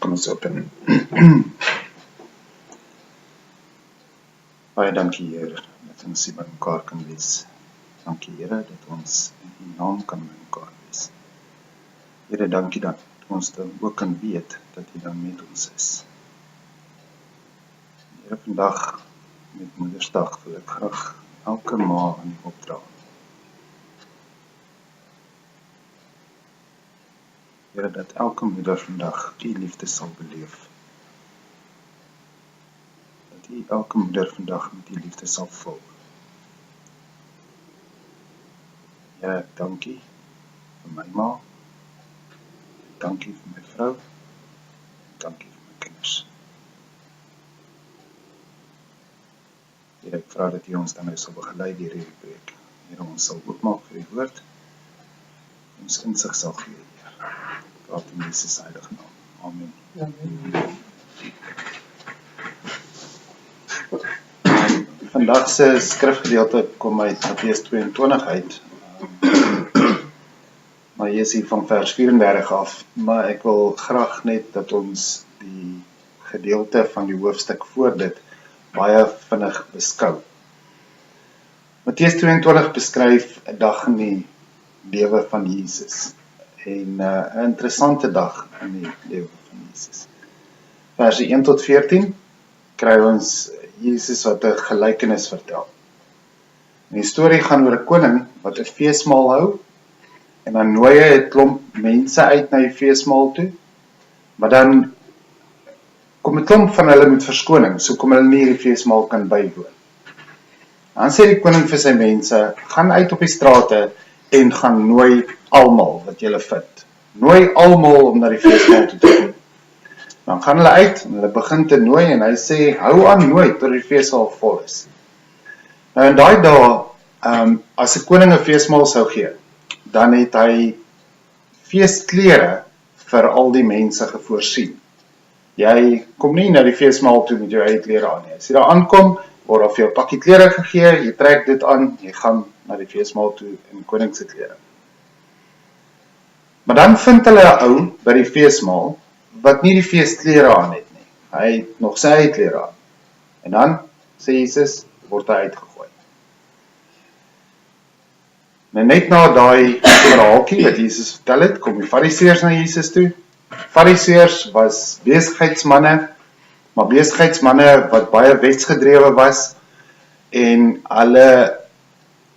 Kom ons open. Baie dankie, Here, dat ons hier by mekaar kan wees. Dankie, Here, dat ons in U naam kan by mekaar wees. Here, dankie dat ons dan ook kan weet dat U dan met ons is. Here, vandag met Moedersdag wil ek graag elke ma aan U opdra. Here, dat elke moeder vandag U liefde sal beleef. Dat U elke moeder vandag met U liefde sal vul. Here, ek dank U vir my ma. Ek dank U vir my vrou. Ek dank U vir my kinders. Here, ek vra dat U ons dan nou sal begelei deur hierdie preek. Here, ons sal oopmaak vir die woord. Ons insig sal gee, Here. Praat in Jesus heilige naam. Amen. Amen. Vandag se skrifgedeelte kom uit Matteus 22 uit. Maar jy is hier van vers 34 af, maar ek wil graag net dat ons die gedeelte van die hoofstuk voor dit baie vinnig beskou. Matteus 22 beskryf 'n dag in die lewe van Jesus. En 'n interessante dag in die lewe van Jesus. Verse 1 tot 14 kry ons Jesus wat 'n gelykenis vertel. En die storie gaan oor 'n koning wat 'n feesmaal hou, en dan nooi hy 'n klomp mense uit na die feesmaal toe, maar dan kom 'n klomp van hulle met verskoning, so kom hulle nie die feesmaal kan bywoon. Dan sê die koning vir sy mense, gaan uit op die strate en gaan nooi almal wat julle vind. Nooi almal om na die feesmaal toe te kom. Dan gaan hulle uit en hulle begin te nooi en hy sê, hou aan nooi tot die feesmaal vol is. Nou in daai dae, as 'n koning 'n feesmaal sou gee, dan het hy feestklere vir al die mense gevoorsien. Jy kom nie na die feesmaal toe met jou eie klere aan nie. As jy daar aankom, word daar vir jou 'n pakkie klere gegee, jy trek dit aan, jy gaan na die feesmaal toe in koning se klere. Maar dan vind hulle 'n ou by die feesmaal wat nie die feestklere aan het nie. Hy het nog sy eie klere aan. En dan, sê Jesus, word hy uitgegooi. Nou net na daai verhaaltjie wat Jesus vertel het, kom die Fariseërs na Jesus toe. Fariseërs was besigheidsmanne, maar besigheidsmanne wat baie wetsgedrewe was, en hulle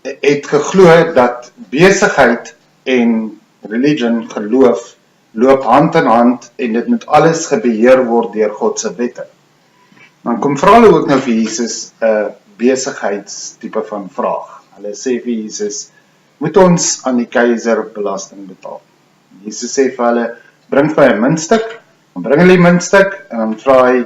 het geglo dat besigheid en religion, geloof, loop hand in hand en dit moet alles gebeheer word deur God se wette. Dan kom vra hulle ook nou vir Jesus 'n besigheidstipe van vraag. Hulle sê vir Jesus, moet ons aan die keiser belasting betaal? Jesus sê vir hulle, bring vir 'n muntstuk, dan bring hulle die muntstuk en dan vra hy,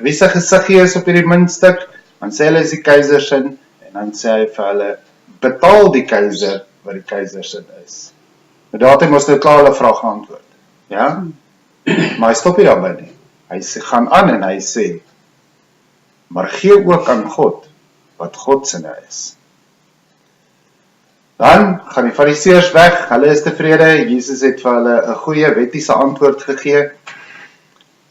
wie se gesiggie is op hierdie muntstuk? Dan sê hulle is die keiser se, en dan sê hy vir hulle, betaal die keiser wat die keiser se is. Maar daar het hy mos nou klaar hulle vraag geantwoord. Ja? Maar hy stop nie daarby nie. Hy gaan aan en hy sê, maar gee ook aan God wat God se is. Dan gaan die Fariseërs weg, hulle is tevrede, Jesus het vir hulle 'n goeie wettiese antwoord gegee.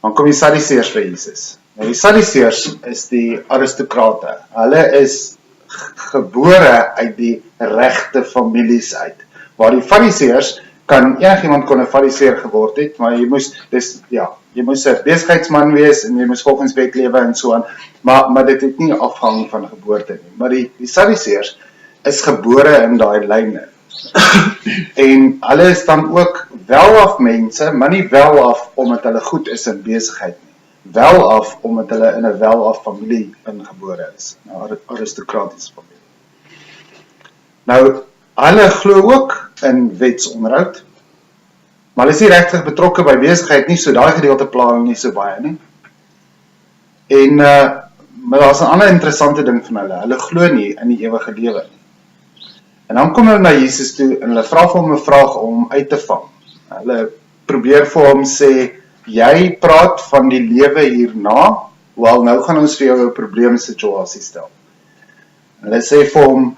Dan kom die Sadduseërs vir Jesus. Nou die Sadduseërs is die aristokrate. Hulle is gebore uit die regte families uit. Waar die Fariseërs enigiemand kon 'n Fariseër geword het, maar jy moes 'n besigheidsman wees en jy moes volgens wet lewe en so aan, maar dit het nie afhang van geboorte nie. Maar die Sadduseërs is gebore in daai lyne. En hulle is dan ook welaf mense, maar nie welaf omdat hulle goed is in besigheid nie. Welaf omdat hulle in 'n welaf familie ingebore is, 'n aristokratiese familie. Nou, hulle glo ook in wetsonderhoud, maar hulle is nie regtig betrokke by besigheid nie, so daai gedeelte pla hulle nie so baie nie. En maar daar's 'n ander interessante ding van hulle glo nie in die ewige lewe nie. En dan kom hulle na Jesus toe en hulle vra vir hom 'n vraag om hom uit te vang. Hulle probeer vir hom sê, jy praat van die lewe hierna, wel nou gaan ons vir jou 'n probleemsituasie stel. Hulle sê vir hom,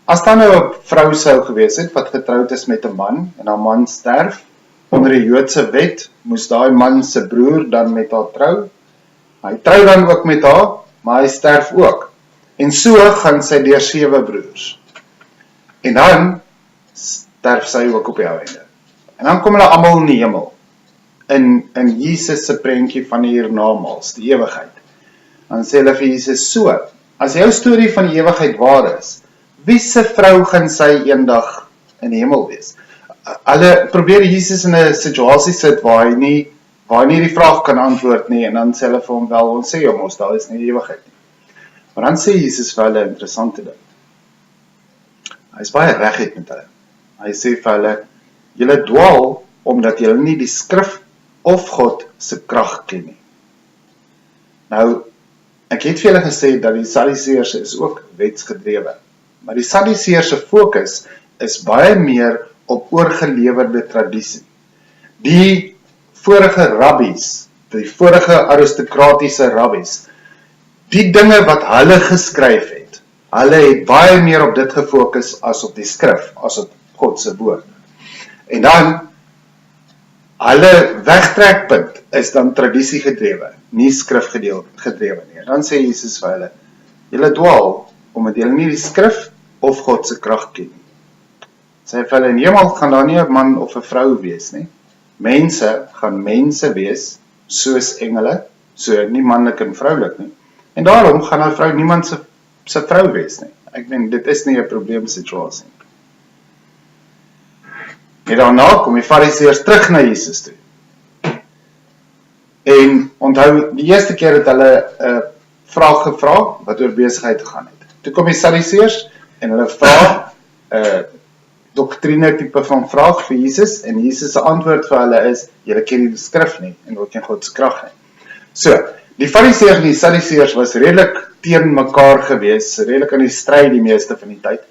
as daar nou 'n vrou sou gewees het wat getroud is met 'n man en haar man sterf, onder die Joodse wet moes daai man se broer dan met haar trou. Hy trou dan ook met haar, maar hy sterf ook. En so gaan sy deur 7 broers. En dan sterf sy ook op die ou einde. En dan kom hulle almal in die hemel. In Jesus se prentjie van die hiernamaals, die ewigheid. Dan sê hulle vir Jesus so, as jou storie van die ewigheid waar is, wie se vrou gaan sy eendag in die hemel wees? Hulle probeer Jesus in 'n situasie sit waar hy nie die vraag kan antwoord nie, en dan sê hulle vir hom wel, ons sê hom, daar is nie die ewigheid nie. Maar dan sê Jesus vir hulle 'n interessante ding. Hy is baie reguit met hulle. Hy sê vir hulle, julle dwaal omdat julle nie die skrif of God se krag ken nie. Nou, ek het vir julle gesê dat die Sadduseërs is ook wetsgedrewe. Maar die Sadduseërs se fokus is baie meer op oorgelewerde tradisie. Die vorige rabbies, die vorige aristokratiese rabbies, die dinge wat hulle geskryf het, hulle het baie meer op dit gefokus as op die skrif, as op God se woord. En dan, hulle wegtrekpunt is dan tradisie gedrewe, nie skrif gedrewe nie. En dan sê Jesus vir hulle, julle dwaal, omdat julle nie die skrif of God se krag ken nie. Sê vir hulle, in hemel gaan daar nie 'n man of 'n vrou wees nie. Mense gaan mense wees, soos engele, so nie manlik en vroulik nie. En daarom gaan 'n vrou niemand se vrou wees nie. Ek meen, dit is nie 'n probleemsituasie nie. En daarna kom die Fariseërs terug na Jesus toe. En onthou, die eerste keer het hulle 'n vraag gevra, wat oor besigheid gegaan het. Toe kom die Sadduseërs, en hulle vra 'n doktrine tipe van vraag vir Jesus, en Jesus se antwoord vir hulle is, julle ken nie die skrif nie, en ook nie God se krag nie. So, die Fariseërs en die Sadduseërs was redelik teen mekaar gewees, redelik aan die stry die meeste van die tyd.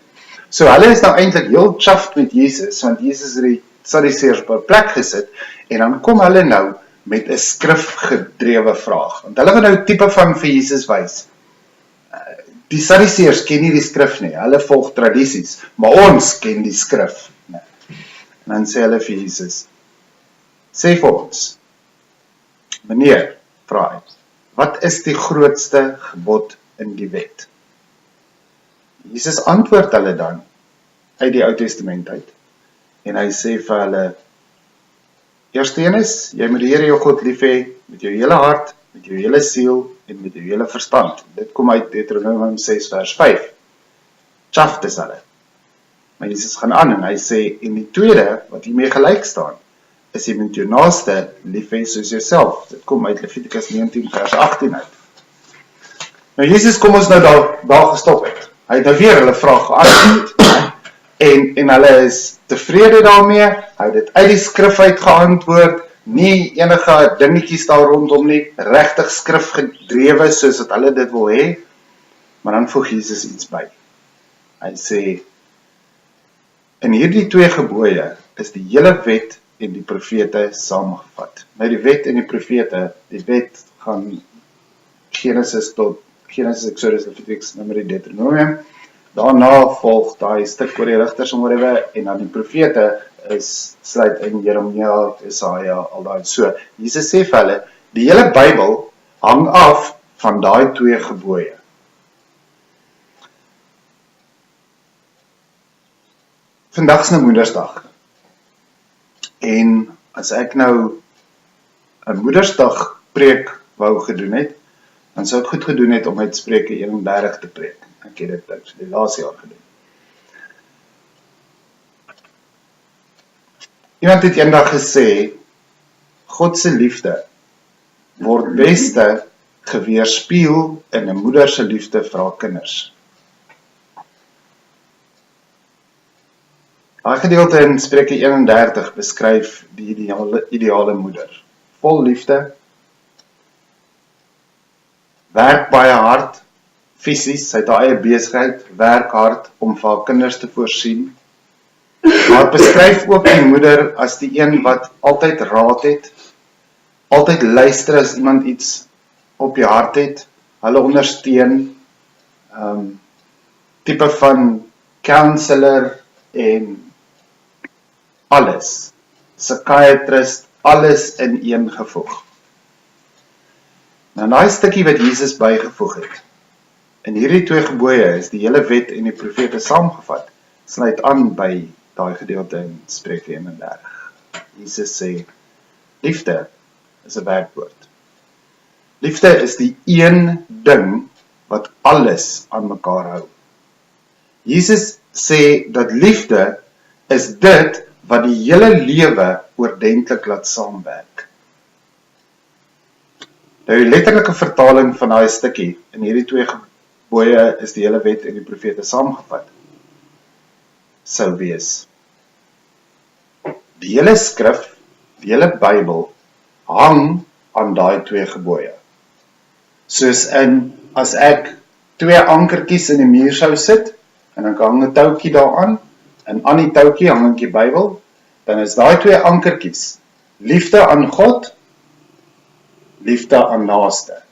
So, hulle is nou eintlik heel chuffed met Jesus, want Jesus het die Sadduseërs op 'n plek gesit, en dan kom hulle nou met 'n skrifgedrewe vraag. Want hulle wil nou tipe van vir Jesus wys. Die Sadduseërs ken nie die skrif nie, hulle volg tradisies, maar ons ken die skrif. En dan sê hulle vir Jesus, sê vir ons, meneer, vra hy, wat is die grootste gebod in die wet? Jesus antwoord hulle dan, uit die Ou Testament uit, en hy sê vir hulle, eerste een is, jy moet die Here jou God lief hê, met jou hele hart, met jou hele siel, en met jou hele verstand. Dit kom uit Deuteronomium 6 vers 5. Chaft is hulle. Maar Jesus gaan aan en hy sê, en die tweede, wat hiermee gelyk staan, is jy moet jou naaste lief hê soos jouself. Dit kom uit Levitikus 19 vers 18 uit. Nou Jesus kom ons nou daar gestop het. Hy het nou weer hulle vraag geantwoord. En hulle is tevrede daarmee, hy het dit uit die skrif uit geantwoord, nie enige dingetjies daar rondom nie, regtig skrif gedrewe soos wat hulle dit wil hê, maar dan voeg Jesus iets by. Hy sê, in hierdie 2 gebooie is die hele wet en die profete saamgevat. Nou die wet en die profete, die wet gaan Genesis, Exodus, Levitikus, Numeri, Deuteronomium, daarna volg daai stuk oor die rigters en whatever, en dan die profete sluit in Jeremia, Jesaja, al daai. So, Jesus sê vir hulle, die hele Bybel hang af van daai 2 gebooie. Vandag is nou Moedersdag. En as ek nou 'n Moedersdag preek wou gedoen het, dan sou ek goed gedoen het om uit Spreuke 31 te preek. Ek het dit die laaste jaar gedoen. Iemand het eendag gesê, God se liefde word beste geweerspieël in 'n moeder se liefde vir haar kinders. Daai gedeelte in Spreuke 31 beskryf die ideale moeder. Vol liefde, werk baie hard, fisies, sy het haar eie besigheid, werk hard om vir haar kinders te voorsien. Maar het beskryf ook die moeder as die een wat altyd raad het, altyd luister as iemand iets op die hart het, hulle ondersteun, tipe van counselor en alles, psychiatrist, alles ineengevoeg. Nou, daai stukkie wat Jesus bygevoeg het, in hierdie 2 gebooie is die hele wet en die profete saamgevat, sluit aan by daai gedeelte in Spreuke 31. Jesus sê, liefde is 'n werkwoord. Liefde is die een ding wat alles aan mekaar hou. Jesus sê dat liefde is dit wat die hele lewe oordentlik laat saamwerk. Nou die letterlike vertaling van daai stukkie in hierdie 2 gebooie is die hele wet en die profete saamgevat, sou wees. Die hele skrif, die hele Bybel, hang aan daai 2 gebooie. Soos as ek 2 ankertjies in die muur sou sit, en ek hang 'n touwtjie daaraan, en aan die touwtjie hang ek die Bybel, dan is daai 2 ankertjies, liefde aan God, liefde aan naaste.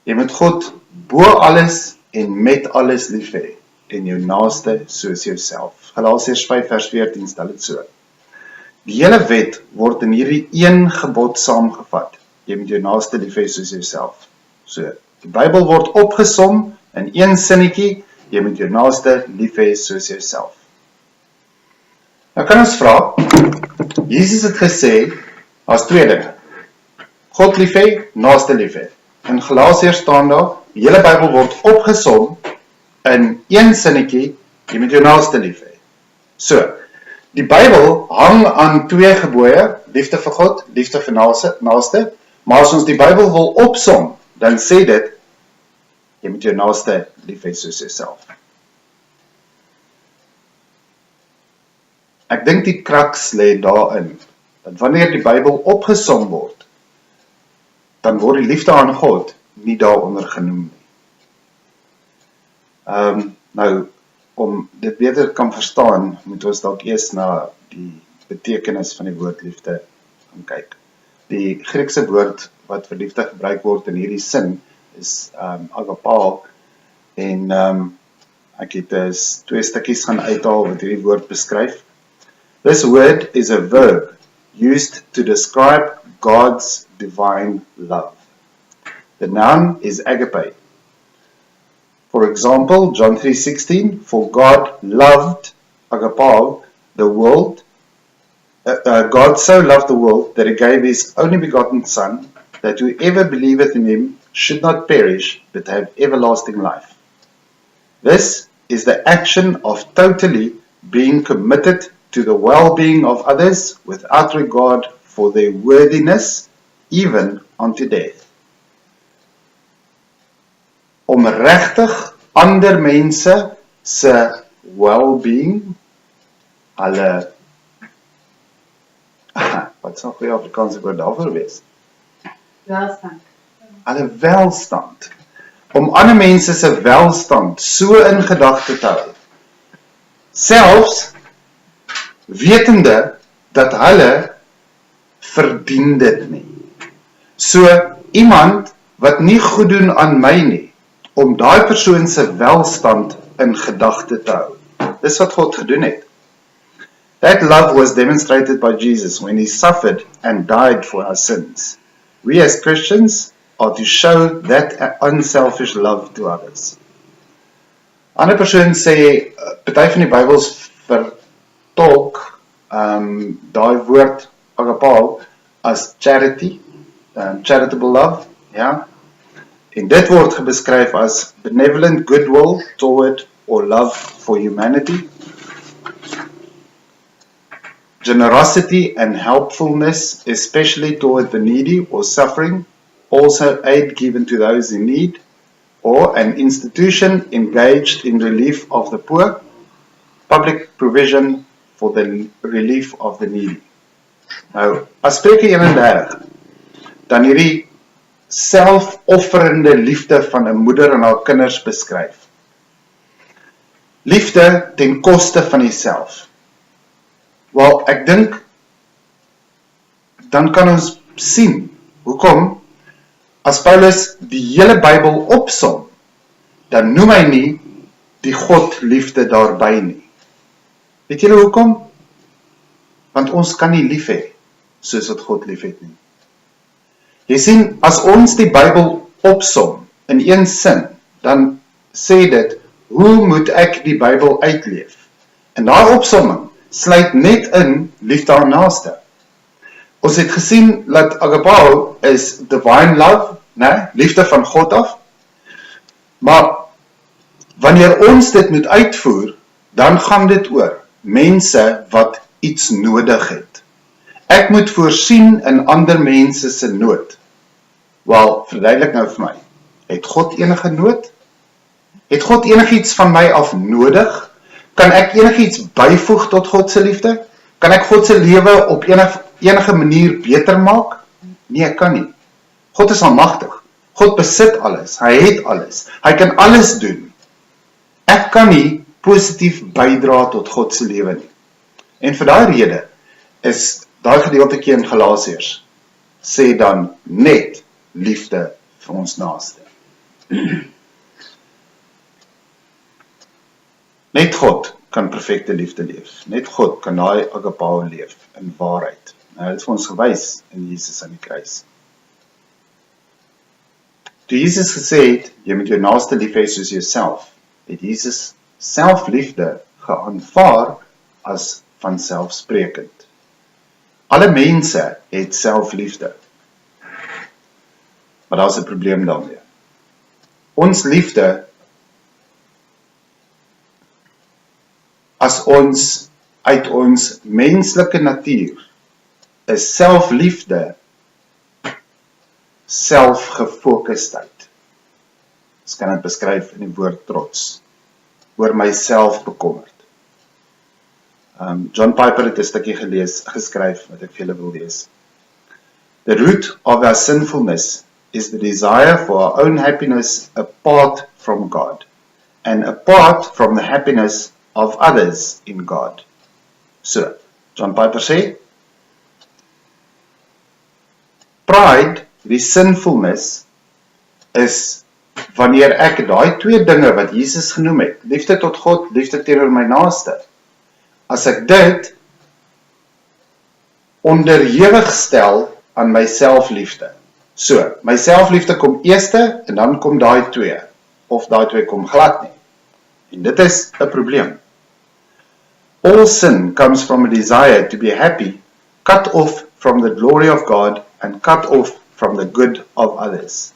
Jy moet God bo alles en met alles lief hê, en jou naaste soos jouself. Galasiërs 5 vers 14 stel dit so. Die hele wet word in hierdie een gebod saamgevat. Jy moet jou naaste lief hê soos jouself. So, die Bybel word opgesom in een sinnetjie, jy moet jou naaste lief hê soos jouself. Nou kan ons vra, Jesus het gesê, as 2 dinge. God lief hê, naaste lief hê. In Galasiërs staan daar, die hele Bybel word opgesom in een sinnetjie, jy moet jou naaste lief hê. So, die Bybel hang aan 2 gebooie, liefde vir God, liefde vir naaste, maar as ons die Bybel wil opsom, dan sê dit, jy moet jou naaste lief hê soos jouself. Ek dink die kraks lê daarin, dat wanneer die Bybel opgesom word, dan word die liefde aan God nie daaronder genoem nie. Nou, om dit beter kan verstaan, moet ons dalk eers na die betekenis van die woord liefde gaan kyk. Die Griekse woord wat vir liefde gebruik word in hierdie sin is agapao, en ek het 2 stukkies gaan uithaal wat hierdie woord beskryf. This word is a verb used to describe God's divine love. The noun is agape. For example, John 3:16, for God loved, agapao, the world. God so loved the world that he gave his only begotten Son, that whoever believeth in him should not perish, but have everlasting life. This is the action of totally being committed to the well-being of others without regard for their worthiness, even unto death. Om regtig ander mense se well-being, hulle, wat sal goeie Afrikaanse woord daarvoor wees? Welstand. Hulle welstand. Om ander mense se welstand so in gedagte te hou. Selfs wetende dat hulle verdien dit nie. So iemand wat nie goed doen aan my nie, om daai persoon se welstand in gedagte te hou. Dis wat God gedoen het. That love was demonstrated by Jesus when he suffered and died for our sins. We as Christians are to show that unselfish love to others. Ander persoon sê, party van die Bybels vertolk daai woord agapao as charity, charitable love, ja. En dit word beskryf as benevolent goodwill toward or love for humanity. Generosity and helpfulness, especially toward the needy or suffering, also aid given to those in need, or an institution engaged in relief of the poor, public provision for the relief of the needy. Nou, as Spreuke 31, dan hierdie selfofferende liefde van 'n moeder aan haar kinders beskryf. Liefde ten koste van jouself. Wel, ek dink, dan kan ons sien, hoekom, as Paulus die hele Bybel opsom, dan noem hy nie die God liefde daarby nie. Weet julle hoekom? Want ons kan nie lief hê, soos wat God lief het nie. Jy sien, as ons die Bybel opsom in een sin, dan sê dit, hoe moet ek die Bybel uitleef? En daai opsomming sluit net in liefde aan naaste. Ons het gesien dat agapao is divine love, liefde van God af, maar wanneer ons dit moet uitvoer, dan gaan dit oor mense wat iets nodig het. Ek moet voorsien in ander mense se nood. Wel, verduidelik nou vir my, het God enige nood? Het God enigiets van my af nodig? Kan ek enigiets byvoeg tot God se liefde? Kan ek God se lewe op enige manier beter maak? Nee, ek kan nie. God is almagtig. God besit alles. Hy het alles. Hy kan alles doen. Ek kan nie positief bydra tot God se lewe nie. En vir daai rede is daai gedeeltjie in Galasiërs sê dan net liefde vir ons naaste. Net God kan perfekte liefde leef. Net God kan daai agapao leef in waarheid. Nou, dit is vir ons gewys in Jesus aan die kruis. Toe Jesus gesê het, jy moet jou naaste lief hê soos jouself, het Jesus selfliefde geaanvaar as vanselfsprekend. Alle mense het selfliefde. Maar daar is 'n probleem daarmee. Ons liefde, as ons uit ons menslike natuur, is selfliefde, selfgefokustheid. Ons kan dit beskryf in die woord trots. Oor myself bekommerd. John Piper het 'n stukkie geskryf wat ek vir julle wil lees. The root of our sinfulness is the desire for our own happiness apart from God, and apart from the happiness of others in God. So, John Piper sê, pride, die sinfulness, is wanneer ek daai twee dinge wat Jesus genoem het, liefde tot God, liefde teenoor my naaste, as ek dit onderhewig stel aan my selfliefde. So, my selfliefde kom eerste en dan kom daai twee, of daai twee kom glad nie. En dit is 'n probleem. All sin comes from a desire to be happy, cut off from the glory of God and cut off from the good of others.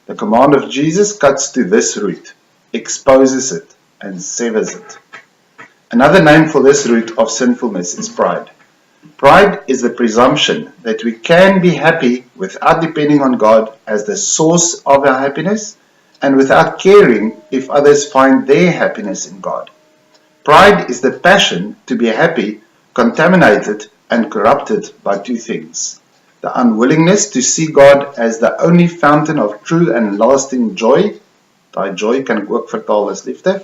The command of Jesus cuts to this root, exposes it, and severs it. Another name for this root of sinfulness is pride. Pride is the presumption that we can be happy without depending on God as the source of our happiness and without caring if others find their happiness in God. Pride is the passion to be happy, contaminated and corrupted by two things: the unwillingness to see God as the only fountain of true and lasting joy, daai joy kan ek ook vertaal as liefde,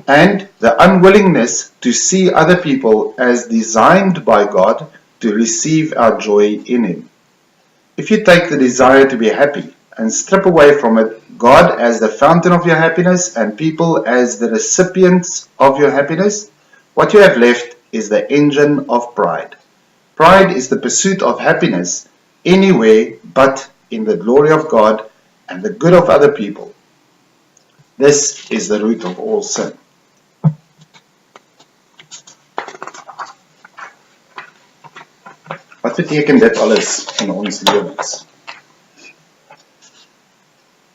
and the unwillingness to see other people as designed by God to receive our joy in Him. If you take the desire to be happy and strip away from it God as the fountain of your happiness and people as the recipients of your happiness, what you have left is the engine of pride. Pride is the pursuit of happiness anywhere but in the glory of God and the good of other people. This is the root of all sin. Wat beteken dit alles in ons lewens?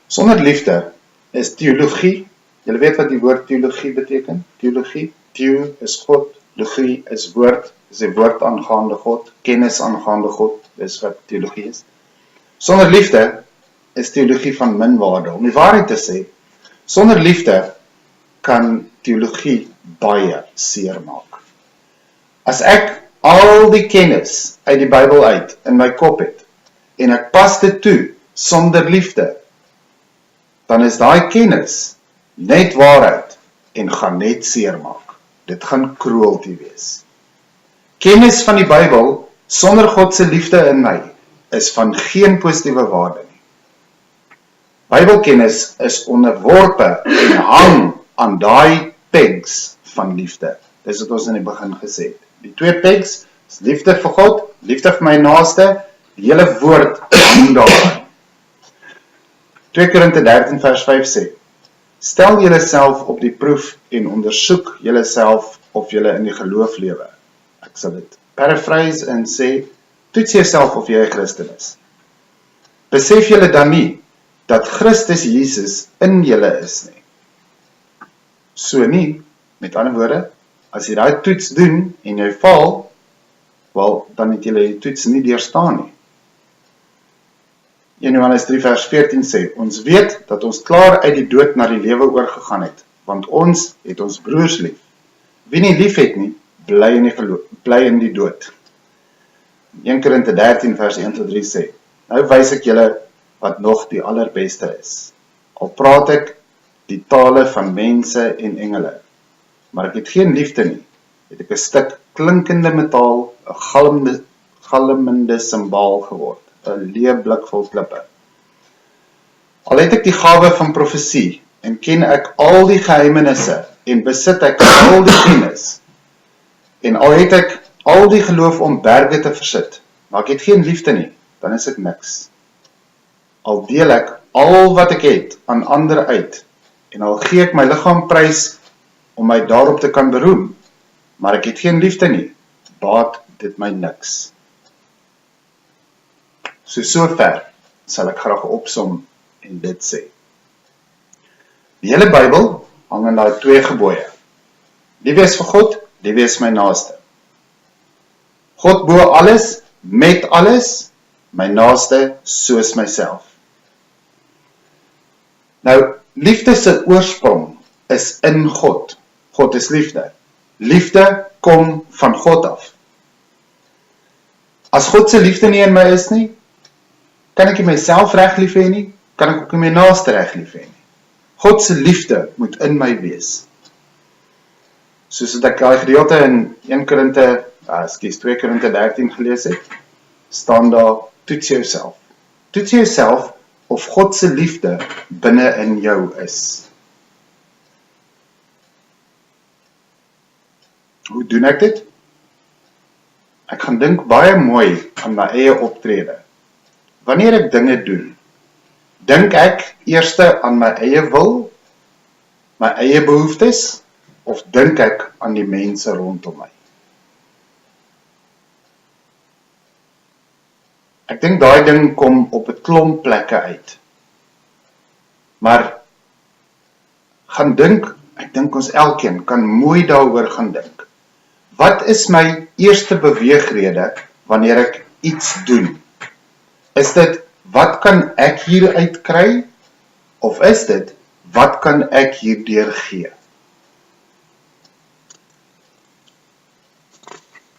Sonder liefde is teologie. Julle weet wat die woord teologie beteken? Teologie, theo is God, logie is woord, is die woord aangaande God, kennis aangaande God, dis wat teologie is. Sonder liefde is teologie van minwaarde. Om die waarheid te sê, sonder liefde kan teologie baie seer maak. As ek al die kennis uit die Bybel uit in my kop het, en ek pas dit toe sonder liefde, dan is daai kennis net waarheid en gaan net seer maak. Dit gaan cruelty wees. Kennis van die Bybel sonder God se liefde in my is van geen positiewe waarde nie. Bybelkennis is onderworpe en hang aan daai pegs van liefde. Dis wat ons in die begin gesê het. Die 2 pegs is liefde vir God, liefde vir my naaste, die hele woord hang daarin. 2 Korinte 13 vers 5 sê, stel julle self op die proef en ondersoek julle self of julle in die geloof lewe. Ek sal dit paraphrase en sê, toets jouself of jy 'n Christen is. Besef julle dan nie, dat Christus Jesus in julle is nie. So nie, met ander woorde, as jy daai toets doen en jy val, wel, dan het jy die toets nie deurstaan nie. 1 Johannes 3 vers 14 sê, ons weet dat ons klaar uit die dood na die lewe oorgegaan het, want ons het ons broers lief. Wie nie lief het nie, bly in die dood. 1 Korinte 13 vers 1-3 sê, nou wys ek julle wat nog die allerbeste is. Al praat ek die tale van mense en engele, maar ek het geen liefde nie, het ek 'n stuk klinkende metaal, 'n galmende simbaal geword, 'n leë blik vol klippe. Al het ek die gawe van profesie, en ken ek al die geheimenisse, en besit ek al die kennis, en al het ek al die geloof om berge te versit, maar ek het geen liefde nie, dan is ek niks. Al deel ek al wat ek het aan ander uit, en al gee ek my liggaam prys om my daarop te kan beroem, maar ek het geen liefde nie, baat dit my niks. Sover sal ek graag opsom en dit sê. Die hele Bybel hang in daai 2 gebooie. Lief wees vir God, lief wees my naaste. God bo alles, met alles, my naaste soos myself. Nou, liefde se oorsprong is in God. God is liefde. Liefde kom van God af. As God se liefde nie in my is nie, kan ek nie myself reg lief hê nie, kan ek ook nie my naaste reg lief hê nie. God se liefde moet in my wees. Soos wat ek daai gedeelte in 2 Korinte 13 gelees het, staan daar, toets jouself. Toets jouself of God se liefde binne in jou is. Hoe doen ek dit? Ek gaan dink baie mooi aan my eie optrede. Wanneer ek dinge doen, dink ek eerste aan my eie wil, my eie behoeftes, of dink ek aan die mense rondom my? Ek dink daai ding kom op 'n klomp plekke uit. Maar gaan dink, ek dink ons elkeen kan mooi daaroor gaan dink. Wat is my eerste beweegrede wanneer ek iets doen? Is dit, wat kan ek hieruit kry? Of is dit, wat kan ek hierdeur gee?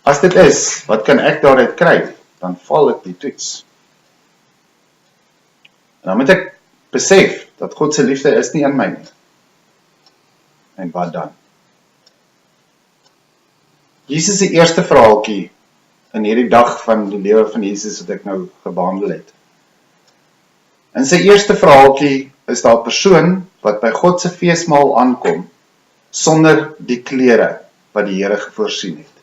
As dit is, wat kan ek daaruit kry? Dan val ek die toets. En dan moet ek besef, dat God se liefde is nie in my nie. En wat dan? Jesus se eerste verhaaltjie in hierdie dag van die lewe van Jesus wat ek nou gebehandel het. In sy eerste verhaaltjie is daar 'n persoon wat by God se feesmaal aankom sonder die klere wat die Here voorsien het.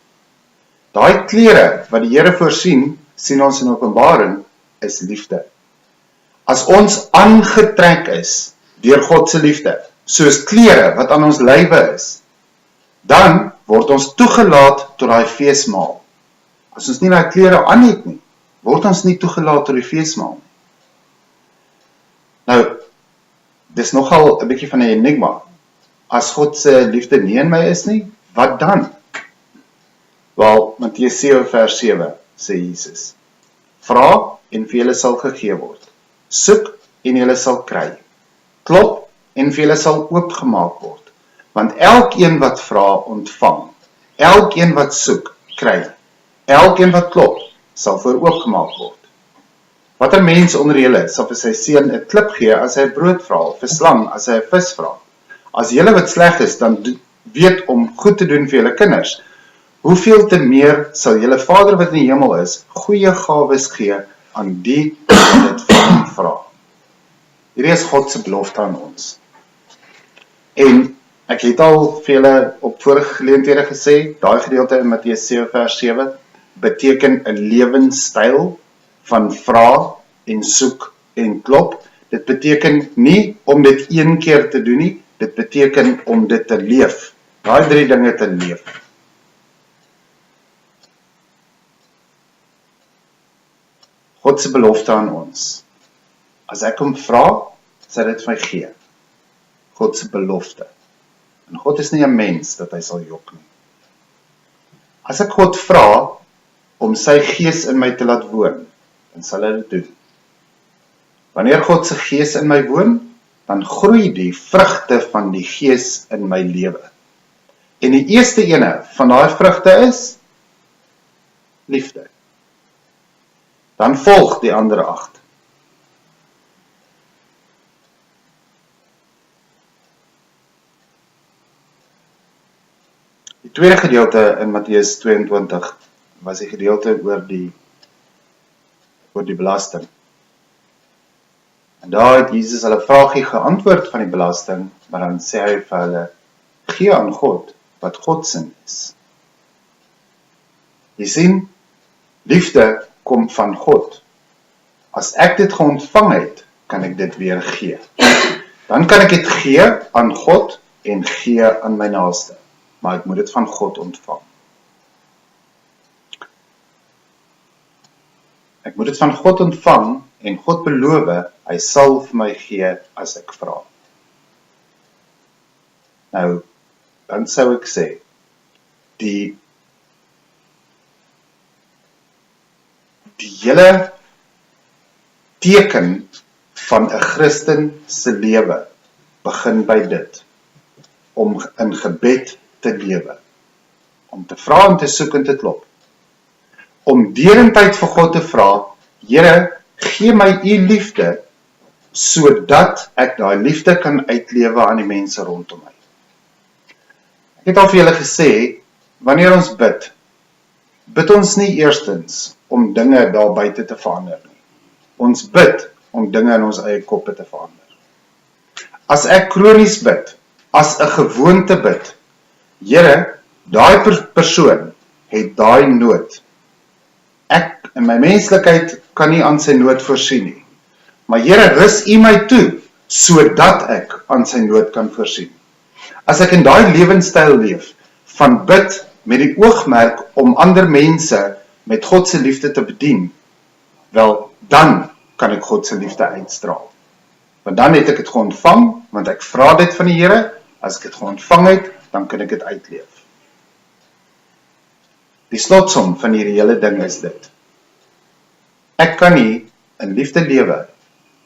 Daai klere wat die Here voorsien, sien ons in Openbaring, is liefde. As ons aangetrek is deur God se liefde, soos klere wat aan ons lywe is, dan word ons toegelaat tot daai feesmaal. As ons nie daai klere aan het nie, word ons nie toegelaat tot die feesmaal nie. Nou, dis nogal 'n bietjie van 'n enigma. As God se liefde nie in my is nie, wat dan? Wel, Matteus 7 vers 7 sê Jesus, vra en vir julle sal gegee word. Soek en julle sal kry. Klop en vir julle sal oopgemaak word. Want elkeen wat vra, ontvang. Elkeen wat soek, kry. Elkeen wat klop, sal voor oopgemaak word. Watter mens onder julle sal vir sy seun 'n klip gee as hy 'n brood vra, of 'n slang as hy 'n vis vra? As julle wat sleg is, dan weet om goed te doen vir julle kinders, hoeveel te meer sal julle Vader wat in die hemel is, goeie gawes gee aan die wat dit van hom vra. Hierdie is God se belofte aan ons. En Ek het al vir julle op vorige geleenthede gesê, daai gedeelte in Matteus 7 vers 7 beteken 'n lewenstyl van vra en soek en klop. Dit beteken nie om dit een keer te doen nie, dit beteken om dit te leef. Daai 3 dinge te leef. God se belofte aan ons. As ek hom vra, sal dit vir my gee. God se belofte. En God is nie 'n mens dat hy sal jok nie. As ek God vra om sy gees in my te laat woon, dan sal hy dit doen. Wanneer God se gees in my woon, dan groei die vrugte van die gees in my lewe. En die eerste ene van daai vrugte is liefde. Dan volg die ander 8. Die tweede gedeelte in Matteus 22 was die gedeelte oor die belasting. En daar het Jesus hulle vraagie geantwoord van die belasting, maar dan sê hy vir hulle, gee aan God wat God se is. Jy sien, liefde kom van God. As ek dit geontvang het, kan ek dit weer gee. Dan kan ek dit gee aan God en gee aan my naaste. Maar ek moet dit van God ontvang. Ek moet dit van God ontvang en God beloof, hy sal vir my gee as ek vra. Nou, dan sou ek sê, die hele teken van 'n Christen se lewe begin by dit, om in gebed te lewe, om te vra en te soek en te klop, om derentyd vir God te vra, Here, gee my u liefde, sodat ek daai liefde kan uitlewe aan die mense rondom my. Ek het al vir julle gesê, wanneer ons bid ons nie eerstens om dinge daar buite te verander nie. Ons bid om dinge in ons eie koppe te verander. As ek kronies bid, as 'n gewoonte bid, Here, daai persoon het daai nood. Ek in my menslikheid kan nie aan sy nood voorsien nie. Maar Here, rus u my toe, sodat ek aan sy nood kan voorsien. As ek in daai lewenstyl leef, van bid met die oogmerk om ander mense met God se liefde te bedien, wel, dan kan ek God se liefde uitstraal. Want dan het ek dit geontvang, want ek vra dit van die Here, as ek dit geontvang het, dan kan ek dit uitleef. Die slotsom van hierdie hele ding is dit. Ek kan nie in liefde lewe,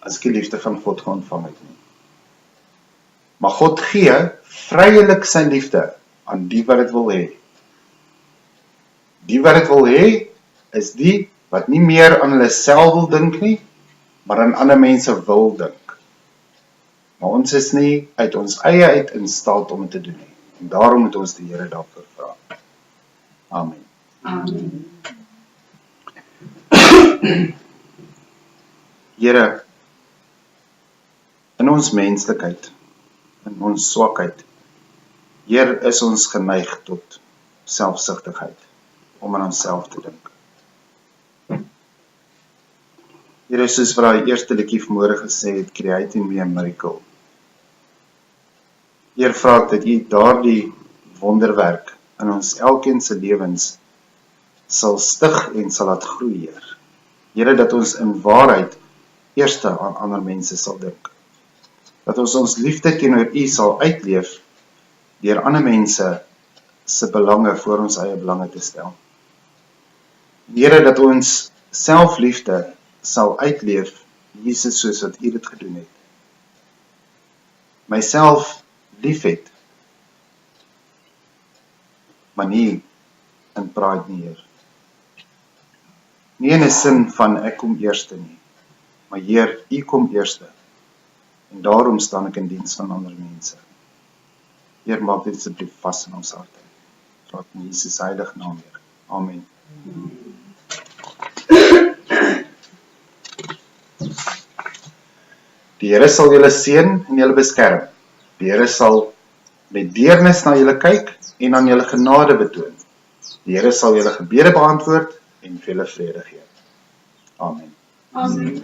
as ek die liefde van God geontvang het nie. Maar God gee vrylik sy liefde aan die wat dit wil hê. Die wat dit wil hê, is die wat nie meer aan hulle self wil dink nie, maar aan ander mense wil dink. Maar ons is nie uit ons eie uit in staat om dit te doen nie. En daarom moet ons die Here daarvoor vra. Amen. Amen. Here, in ons menslikheid, in ons swakheid, Here, is ons geneig tot selfsugtigheid, om aan onsself te dink. Here, soos wat daai eerste liedjie vanmôre gesê het, create in me a miracle. Here, vra ek dat U daardie wonderwerk in ons elkeen se lewens sal stig en sal laat groei, Heer. Here, dat ons in waarheid eerste aan ander mense sal dink. Dat ons liefde teenoor U sal uitleef deur ander mense se belange voor ons eie belange te stel. Here, dat ons selfliefde sal uitleef, Jesus, soos wat U dit gedoen het. Myself lief het, maar nie in pride nie, Heer. Nie in 'n sin van ek kom eerste nie, maar Heer, U kom eerste, en daarom staan ek in diens van ander mense. Heer, maak dit asseblief vas in ons harte. Vra ek in Jesus heilige naam, Heer. Amen. Die Here sal julle seën en julle beskerm. Die Here sal met deernis na julle kyk en aan julle genade betoon. Die Here sal julle gebede beantwoord en vir julle vrede gee. Amen. Amen.